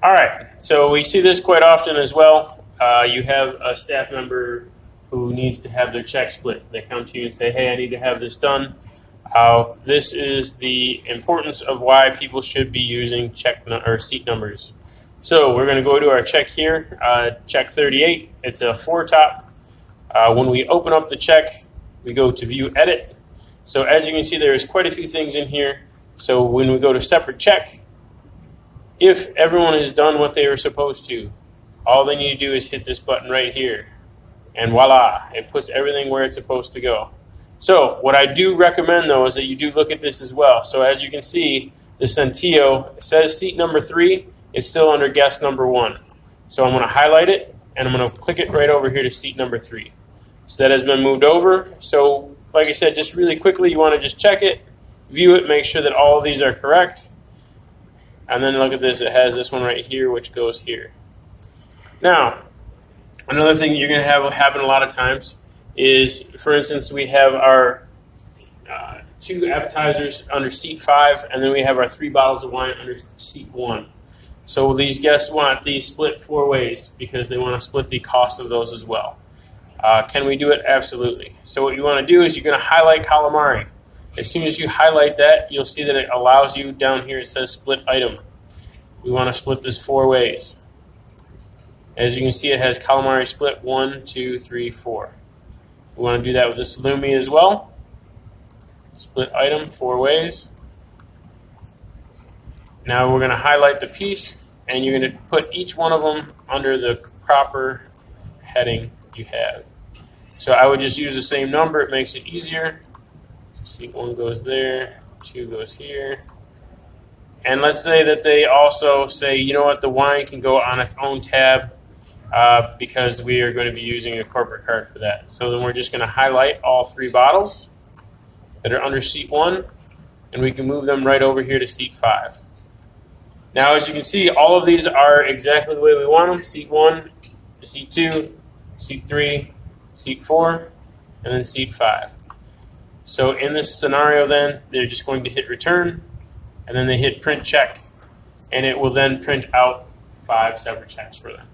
All right, so we see this quite often as well. You have a staff member who needs to have their check split. They come to you and say, hey, I need to have this done. This is the importance of why people should be using or seat numbers. So we're going to go to our check here, check 38. It's a 4-top. When we open up the check, we go to view edit. So as you can see, there is quite a few things in here. So when we go to separate check, if everyone has done what they were supposed to, all they need to do is hit this button right here. And voila, it puts everything where it's supposed to go. So what I do recommend, though, is that you do look at this as well. So as you can see, the Centillo says seat number 3. It's still under guest number 1. So I'm going to highlight it, and I'm going to click it right over here to seat number 3. So that has been moved over. So like I said, just really quickly, you want to just check it, view it, make sure that all of these are correct. And then look at this. It has this one right here, which goes here. Now, another thing that you're going to have happen a lot of times is, for instance, we have our 2 appetizers under seat 5, and then we have our 3 bottles of wine under seat 1. So these guests want these split 4 ways because they want to split the cost of those as well. Can we do it? Absolutely. So what you want to do is you're going to highlight calamari. As soon as you highlight that, you'll see that it allows you down here, it says split item. We want to split this 4 ways. As you can see, it has calamari split 1, 2, 3, 4. We want to do that with the salumi as well. Split item 4 ways. Now we're going to highlight the piece, and you're going to put each one of them under the proper heading you have. So I would just use the same number. It makes it easier. Seat 1 goes there, 2 goes here. And let's say that they also say, you know what, the wine can go on its own tab because we are going to be using a corporate card for that. So then we're just going to highlight all 3 bottles that are under seat 1, and we can move them right over here to seat 5. Now, as you can see, all of these are exactly the way we want them. Seat 1, seat 2, seat 3, seat 4, and then seat 5. So in this scenario then, they're just going to hit return, and then they hit print check, and it will then print out 5 separate checks for them.